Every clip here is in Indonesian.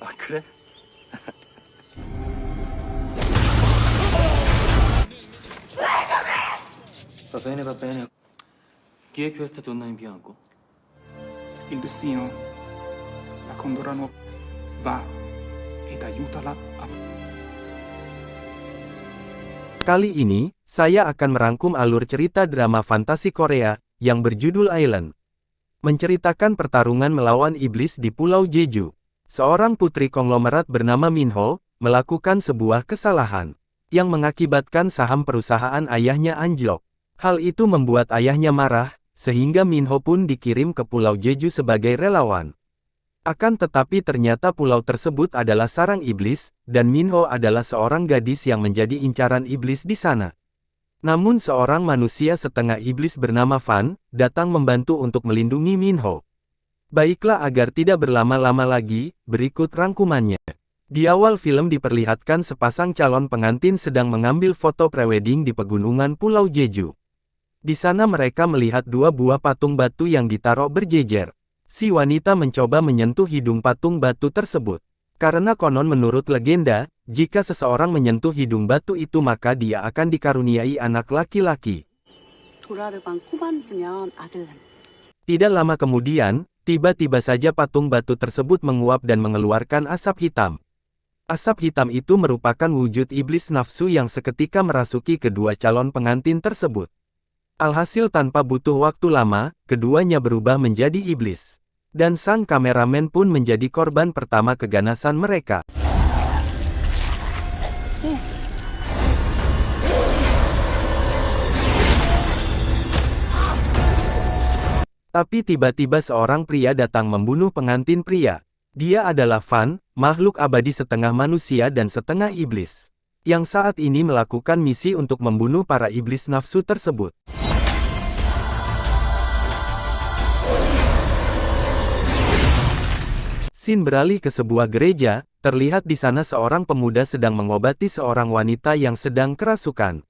아, 그래? Va bene. Chi è questa donna in bianco? Il destino la condora nuova va ed aiutala a... Kali ini, saya akan merangkum alur cerita drama fantasi Korea, yang berjudul Island. Menceritakan pertarungan melawan iblis di Pulau Jeju. Seorang putri konglomerat bernama Minho, melakukan sebuah kesalahan, yang mengakibatkan saham perusahaan ayahnya anjlok. Hal itu membuat ayahnya marah, sehingga Minho pun dikirim ke Pulau Jeju sebagai relawan. Akan tetapi ternyata pulau tersebut adalah sarang iblis, dan Minho adalah seorang gadis yang menjadi incaran iblis di sana. Namun seorang manusia setengah iblis bernama Fan, datang membantu untuk melindungi Minho. Baiklah, agar tidak berlama-lama lagi, berikut rangkumannya. Di awal film diperlihatkan sepasang calon pengantin sedang mengambil foto prewedding di pegunungan Pulau Jeju. Di sana mereka melihat dua buah patung batu yang ditaruh berjejer. Si wanita mencoba menyentuh hidung patung batu tersebut. Karena konon menurut legenda, jika seseorang menyentuh hidung batu itu maka dia akan dikaruniai anak laki-laki. Tidak lama kemudian, tiba-tiba saja patung batu tersebut menguap dan mengeluarkan asap hitam. Asap hitam itu merupakan wujud iblis nafsu yang seketika merasuki kedua calon pengantin tersebut. Alhasil tanpa butuh waktu lama, keduanya berubah menjadi iblis. Dan sang kameramen pun menjadi korban pertama keganasan mereka. Tapi tiba-tiba seorang pria datang membunuh pengantin pria. Dia adalah Fan, makhluk abadi setengah manusia dan setengah iblis, yang saat ini melakukan misi untuk membunuh para iblis nafsu tersebut. Scene beralih ke sebuah gereja, terlihat di sana seorang pemuda sedang mengobati seorang wanita yang sedang kerasukan.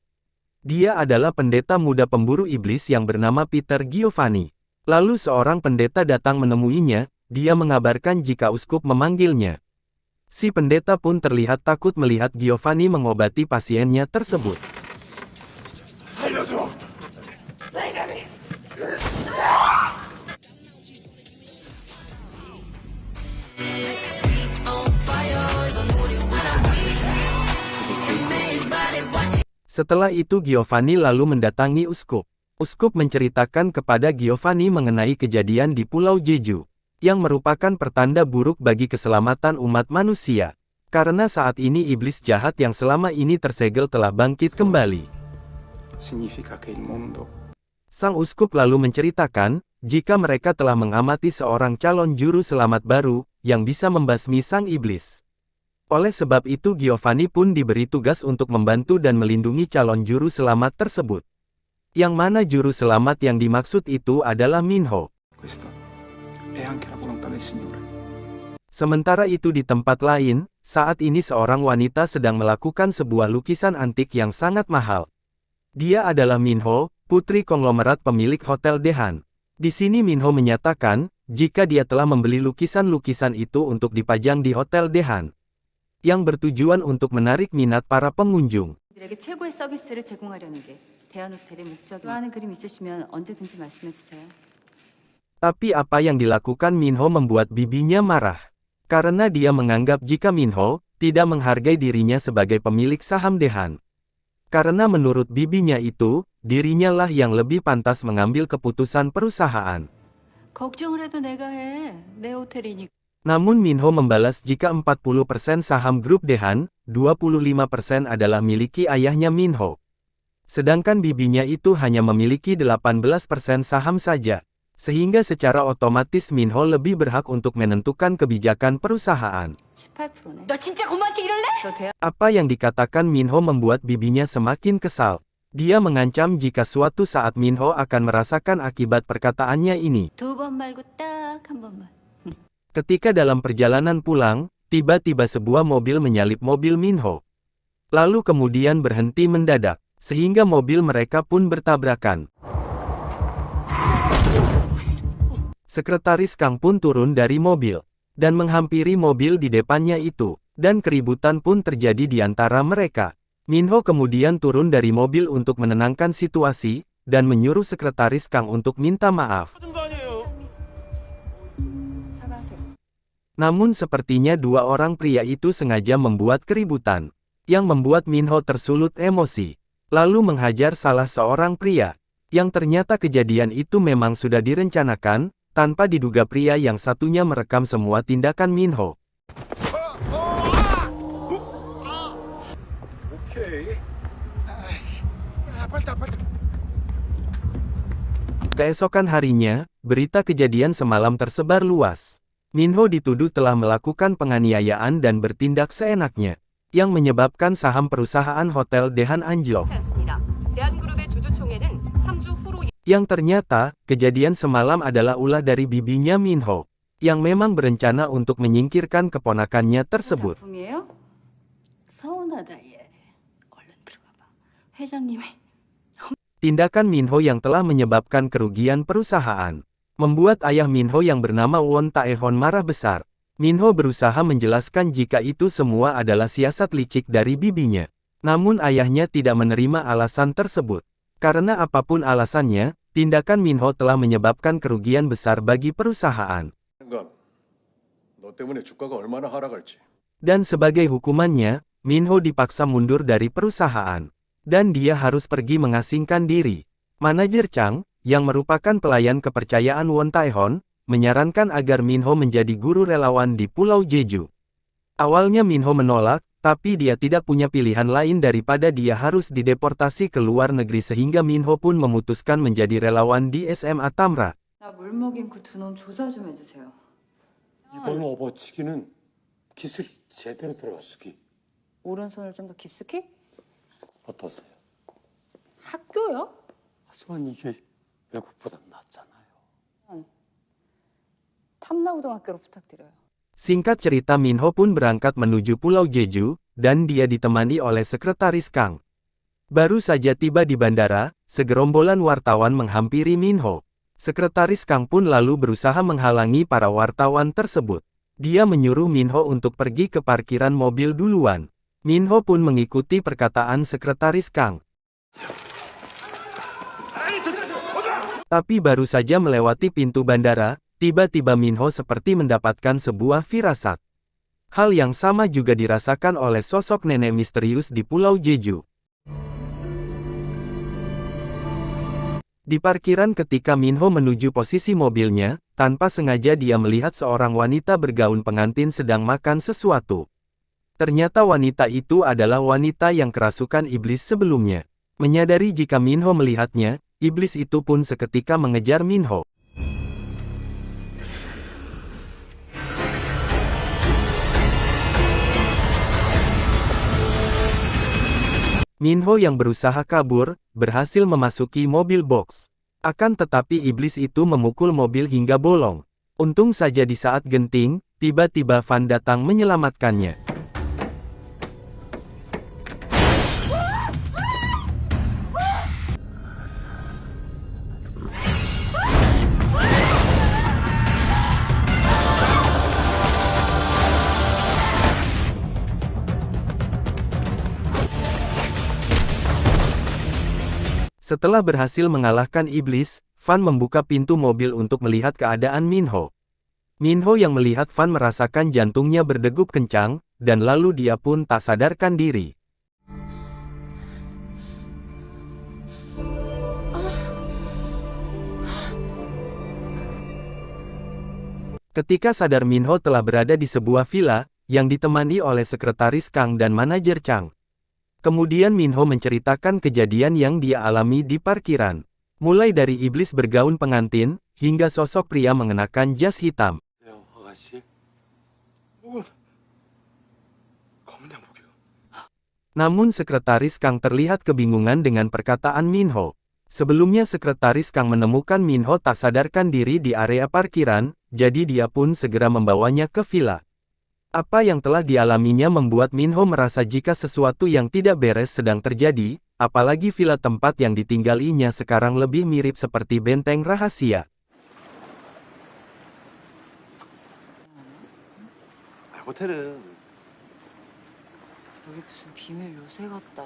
Dia adalah pendeta muda pemburu iblis yang bernama Peter Giovanni. Lalu seorang pendeta datang menemuinya, dia mengabarkan jika uskup memanggilnya. Si pendeta pun terlihat takut melihat Giovanni mengobati pasiennya tersebut. Setelah itu Giovanni lalu mendatangi uskup. Uskup menceritakan kepada Giovanni mengenai kejadian di Pulau Jeju, yang merupakan pertanda buruk bagi keselamatan umat manusia. Karena saat ini iblis jahat yang selama ini tersegel telah bangkit kembali. Sang uskup lalu menceritakan, jika mereka telah mengamati seorang calon juru selamat baru, yang bisa membasmi sang iblis. Oleh sebab itu Giovanni pun diberi tugas untuk membantu dan melindungi calon juru selamat tersebut. Yang mana juru selamat yang dimaksud itu adalah Minho. Sementara itu di tempat lain, saat ini seorang wanita sedang melakukan sebuah lukisan antik yang sangat mahal. Dia adalah Minho, putri konglomerat pemilik Hotel Dehan. Di sini Minho menyatakan, jika dia telah membeli lukisan-lukisan itu untuk dipajang di Hotel Dehan, yang bertujuan untuk menarik minat para pengunjung. Tapi apa yang dilakukan Minho membuat bibinya marah. Karena dia menganggap jika Minho tidak menghargai dirinya sebagai pemilik saham Dehan. Karena menurut bibinya itu, dirinya lah yang lebih pantas mengambil keputusan perusahaan. Namun Minho membalas jika 40% saham grup Dehan, 25% adalah miliki ayahnya Minho. Sedangkan bibinya itu hanya memiliki 18% saham saja. Sehingga secara otomatis Minho lebih berhak untuk menentukan kebijakan perusahaan. Apa yang dikatakan Minho membuat bibinya semakin kesal. Dia mengancam jika suatu saat Minho akan merasakan akibat perkataannya ini. Ketika dalam perjalanan pulang, tiba-tiba sebuah mobil menyalip mobil Minho. Lalu kemudian berhenti mendadak, sehingga mobil mereka pun bertabrakan. Sekretaris Kang pun turun dari mobil. dan menghampiri mobil di depannya itu, dan keributan pun terjadi di antara mereka. Minho kemudian turun dari mobil untuk menenangkan situasi, dan menyuruh sekretaris Kang untuk minta maaf. Namun sepertinya dua orang pria itu sengaja membuat keributan, yang membuat Minho tersulut emosi, lalu menghajar salah seorang pria, yang ternyata kejadian itu memang sudah direncanakan, tanpa diduga pria yang satunya merekam semua tindakan Minho. Keesokan harinya, berita kejadian semalam tersebar luas. Minho dituduh telah melakukan penganiayaan dan bertindak seenaknya, yang menyebabkan saham perusahaan hotel Dehan anjlok. Yang ternyata, kejadian semalam adalah ulah dari bibinya Minho, yang memang berencana untuk menyingkirkan keponakannya tersebut. Tindakan Minho yang telah menyebabkan kerugian perusahaan, membuat ayah Minho yang bernama Won Taehon marah besar. Minho berusaha menjelaskan jika itu semua adalah siasat licik dari bibinya. Namun ayahnya tidak menerima alasan tersebut. Karena apapun alasannya, tindakan Minho telah menyebabkan kerugian besar bagi perusahaan. Dan sebagai hukumannya, Minho dipaksa mundur dari perusahaan. Dan dia harus pergi mengasingkan diri. Manajer Chang, yang merupakan pelayan kepercayaan Won Taehon, menyarankan agar Minho menjadi guru relawan di Pulau Jeju. Awalnya Minho menolak, tapi dia tidak punya pilihan lain daripada dia harus dideportasi ke luar negeri sehingga Minho pun memutuskan menjadi relawan di SMA Tamra. 물 먹인 그 두 놈 조사 좀 해주세요. 이번 업어치기는 기술이 제대로 들어갔으기. 오른손을 좀 더 깊숙이? 어떠세요? 학교요? 하지만 이게 외국보다 낫잖아요. 탐나고등학교로 부탁드려요. Singkat cerita Minho pun berangkat menuju Pulau Jeju, dan dia ditemani oleh sekretaris Kang. Baru saja tiba di bandara, segerombolan wartawan menghampiri Minho. Sekretaris Kang pun lalu berusaha menghalangi para wartawan tersebut. Dia menyuruh Minho untuk pergi ke parkiran mobil duluan. Minho pun mengikuti perkataan sekretaris Kang. Tapi baru saja melewati pintu bandara, tiba-tiba Minho seperti mendapatkan sebuah firasat. Hal yang sama juga dirasakan oleh sosok nenek misterius di Pulau Jeju. Di parkiran ketika Minho menuju posisi mobilnya, tanpa sengaja dia melihat seorang wanita bergaun pengantin sedang makan sesuatu. Ternyata wanita itu adalah wanita yang kerasukan iblis sebelumnya. Menyadari jika Minho melihatnya, iblis itu pun seketika mengejar Minho. Minho yang berusaha kabur, berhasil memasuki mobil box. Akan tetapi iblis itu memukul mobil hingga bolong. Untung saja di saat genting, tiba-tiba Van datang menyelamatkannya. Setelah berhasil mengalahkan iblis, Van membuka pintu mobil untuk melihat keadaan Minho. Minho yang melihat Van merasakan jantungnya berdegup kencang, dan lalu dia pun tak sadarkan diri. Ketika sadar Minho telah berada di sebuah villa, yang ditemani oleh sekretaris Kang dan manajer Chang. Kemudian Minho menceritakan kejadian yang dia alami di parkiran. Mulai dari iblis bergaun pengantin, hingga sosok pria mengenakan jas hitam. Namun sekretaris Kang terlihat kebingungan dengan perkataan Minho. Sebelumnya sekretaris Kang menemukan Minho tak sadarkan diri di area parkiran, jadi dia pun segera membawanya ke villa. Apa yang telah dialaminya membuat Minho merasa jika sesuatu yang tidak beres sedang terjadi, apalagi villa tempat yang ditinggalinya sekarang lebih mirip seperti benteng rahasia. 호텔은 여기 무슨 비밀 요새 같다.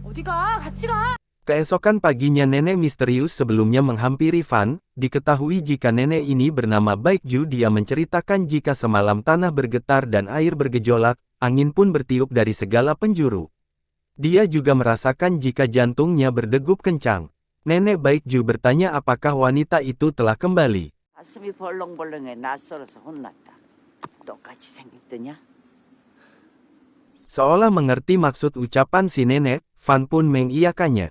어디 가? 같이 가! Keesokan paginya nenek misterius sebelumnya menghampiri Van, diketahui jika nenek ini bernama Baekju. Dia menceritakan jika semalam tanah bergetar dan air bergejolak, angin pun bertiup dari segala penjuru. Dia juga merasakan jika jantungnya berdegup kencang. Nenek Baekju bertanya apakah wanita itu telah kembali. 가슴이 벌렁벌렁해 낯설어서 혼났다. 똑같이 생겼더냐? Seolah mengerti maksud ucapan si nenek, Van pun mengiyakannya.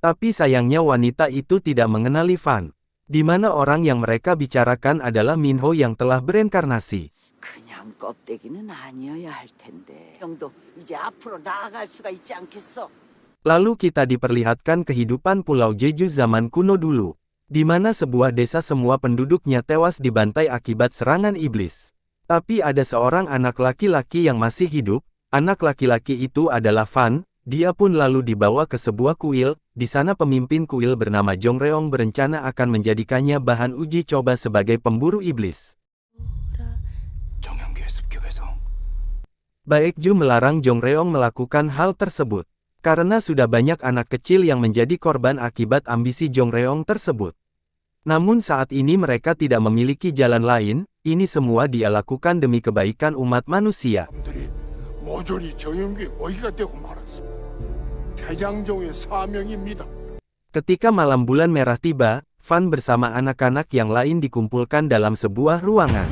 Tapi sayangnya wanita itu tidak mengenali Van, di mana orang yang mereka bicarakan adalah Minho yang telah bereinkarnasi. 그냥 껍데기는 아니어야 할 텐데. 형도 이제 앞으로 나아갈 수가 있지 않겠어? Lalu kita diperlihatkan kehidupan Pulau Jeju zaman kuno dulu, di mana sebuah desa semua penduduknya tewas dibantai akibat serangan iblis. Tapi ada seorang anak laki-laki yang masih hidup. Anak laki-laki itu adalah Van. Dia pun lalu dibawa ke sebuah kuil. Di sana pemimpin kuil bernama Jongreong berencana akan menjadikannya bahan uji coba sebagai pemburu iblis. 정형계 습격에서 Baekju melarang Jongreong melakukan hal tersebut, karena sudah banyak anak kecil yang menjadi korban akibat ambisi Jongreong tersebut. Namun saat ini mereka tidak memiliki jalan lain. Ini semua dia lakukan demi kebaikan umat manusia. 사람들이 모조리 정형계 먹이가 되고 말았습니다. 대장정의 사명입니다. Ketika malam bulan merah tiba, Van bersama anak-anak yang lain dikumpulkan dalam sebuah ruangan.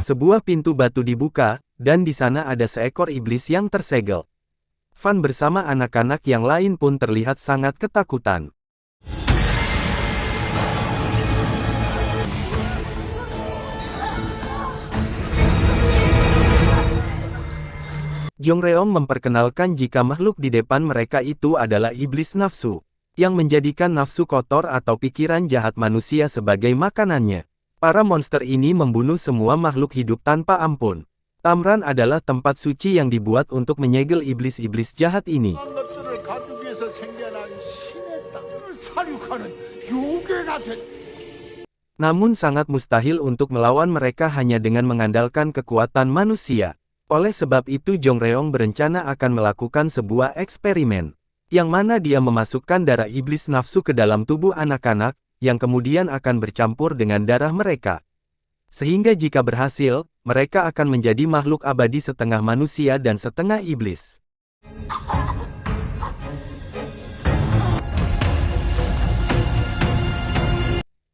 Sebuah pintu batu dibuka, dan di sana ada seekor iblis yang tersegel. Van bersama anak-anak yang lain pun terlihat sangat ketakutan. Jongreong memperkenalkan jika makhluk di depan mereka itu adalah iblis nafsu, yang menjadikan nafsu kotor atau pikiran jahat manusia sebagai makanannya. Para monster ini membunuh semua makhluk hidup tanpa ampun. Tamran adalah tempat suci yang dibuat untuk menyegel iblis-iblis jahat ini. 것들을 가두기 위해서 생겨난 신의 땅을 사륙하는 요괴가 됐다. Namun sangat mustahil untuk melawan mereka hanya dengan mengandalkan kekuatan manusia. Oleh sebab itu Jongreong berencana akan melakukan sebuah eksperimen, yang mana dia memasukkan darah iblis nafsu ke dalam tubuh anak-anak, yang kemudian akan bercampur dengan darah mereka. Sehingga jika berhasil, mereka akan menjadi makhluk abadi setengah manusia dan setengah iblis.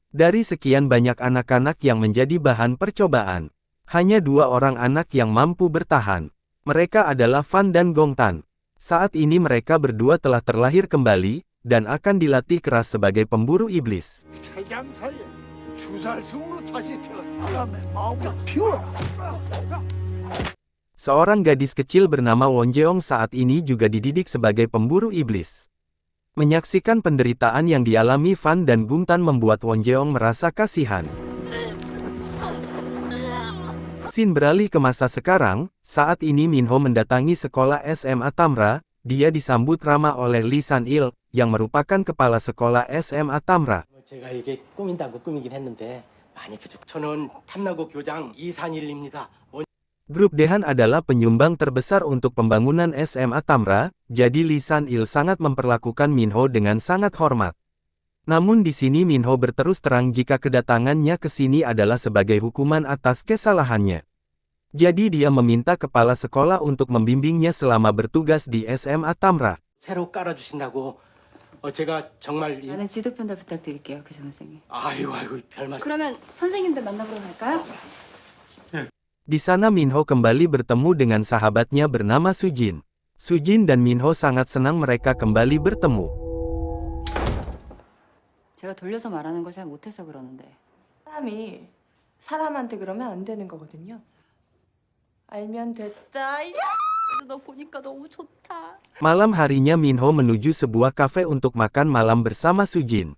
Dari sekian banyak anak-anak yang menjadi bahan percobaan, hanya 2 orang anak yang mampu bertahan. Mereka adalah Van dan Gongtan. Saat ini mereka berdua telah terlahir kembali, dan akan dilatih keras sebagai pemburu iblis. 태장사에 주살승으로 다시 태어나라면 마음을 비워라. Seorang gadis kecil bernama Wonjeong saat ini juga dididik sebagai pemburu iblis. Menyaksikan penderitaan yang dialami Van dan Gongtan membuat Wonjeong merasa kasihan. Scene beralih ke masa sekarang. Saat ini Minho mendatangi sekolah SMA Tamra. Dia disambut ramah oleh Lee San-il, yang merupakan kepala sekolah SMA Tamra. 제가 이게 꾸민다고 꾸미긴 했는데 많이 부족. 저는 탐나고 교장 이산일입니다. Grup Dehan adalah penyumbang terbesar untuk pembangunan SMA Tamra, jadi Lee San-il sangat memperlakukan Minho dengan sangat hormat. Namun di sini Minho berterus terang jika kedatangannya ke sini adalah sebagai hukuman atas kesalahannya. Jadi dia meminta kepala sekolah untuk membimbingnya selama bertugas di SMA Tamra. 새로 깔아주신다고. 제가 정말 나는 지도 편달 부탁드릴게요, 교장 선생님. 아이고 별말. 그러면 선생님들 만나보러 갈까요? Di sana Minho kembali bertemu dengan sahabatnya bernama Sujin. Sujin dan Minho sangat senang mereka kembali bertemu. 제가 돌려서 말하는 거 잘 못해서 그러는데. 사람이 사람한테 그러면 안 되는 거거든요. 알면 됐다. 야! 너 보니까 너무 좋다. Malam harinya Minho menuju sebuah kafe untuk makan malam bersama Sujin.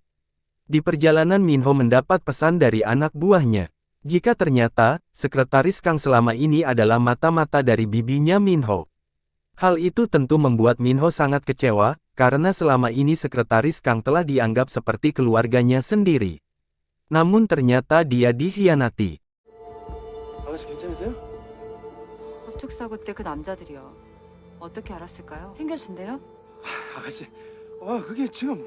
Di perjalanan Minho mendapat pesan dari anak buahnya. Jika ternyata, sekretaris Kang selama ini adalah mata-mata dari bibinya Minho. Hal itu tentu membuat Minho sangat kecewa, karena selama ini sekretaris Kang telah dianggap seperti keluarganya sendiri. Namun ternyata dia dikhianati. 아가씨 괜찮으세요? 접촉사고 때 그 남자들이요. 어떻게 알았을까요? 챙겨준대요? 아가씨, 그게 지금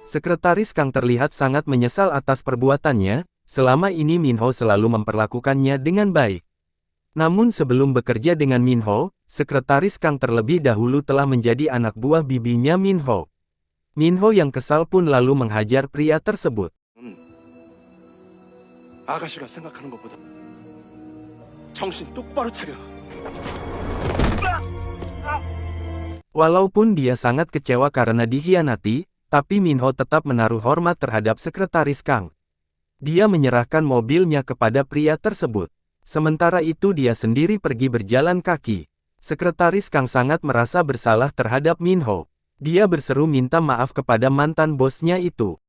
Sekretaris Kang terlihat sangat menyesal atas perbuatannya, selama ini Minho selalu memperlakukannya dengan baik. Namun sebelum bekerja dengan Minho, Sekretaris Kang terlebih dahulu telah menjadi anak buah bibinya Minho. Minho yang kesal pun lalu menghajar pria tersebut. 아가씨가 생각하는 것보다 정신 똑바로 차려. Walaupun dia sangat kecewa karena dikhianati, tapi Minho tetap menaruh hormat terhadap Sekretaris Kang. Dia menyerahkan mobilnya kepada pria tersebut. Sementara itu dia sendiri pergi berjalan kaki. Sekretaris Kang sangat merasa bersalah terhadap Minho. Dia berseru minta maaf kepada mantan bosnya itu.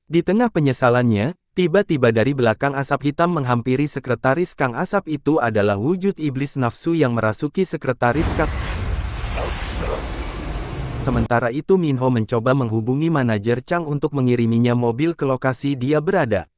Di tengah penyesalannya, tiba-tiba dari belakang asap hitam menghampiri Sekretaris Kang. Asap itu adalah wujud iblis nafsu yang merasuki Sekretaris Kang. Sementara itu Minho mencoba menghubungi manajer Chang untuk mengiriminya mobil ke lokasi dia berada.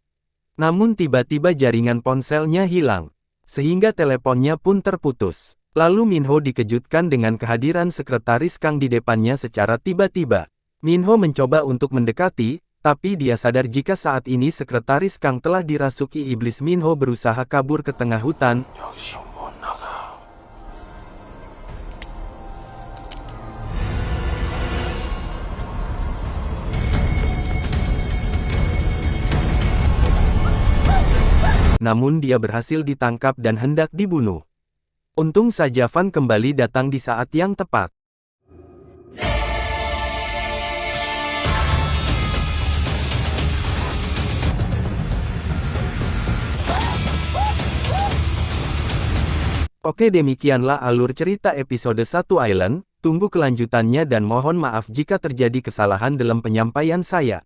Namun tiba-tiba jaringan ponselnya hilang, sehingga teleponnya pun terputus. Lalu Minho dikejutkan dengan kehadiran Sekretaris Kang di depannya secara tiba-tiba. Minho mencoba untuk mendekati, tapi dia sadar jika saat ini Sekretaris Kang telah dirasuki iblis. Minho berusaha kabur ke tengah hutan. Namun dia berhasil ditangkap dan hendak dibunuh. Untung saja Van kembali datang di saat yang tepat. Oke, demikianlah alur cerita episode 1 Island. Tunggu kelanjutannya dan mohon maaf jika terjadi kesalahan dalam penyampaian saya.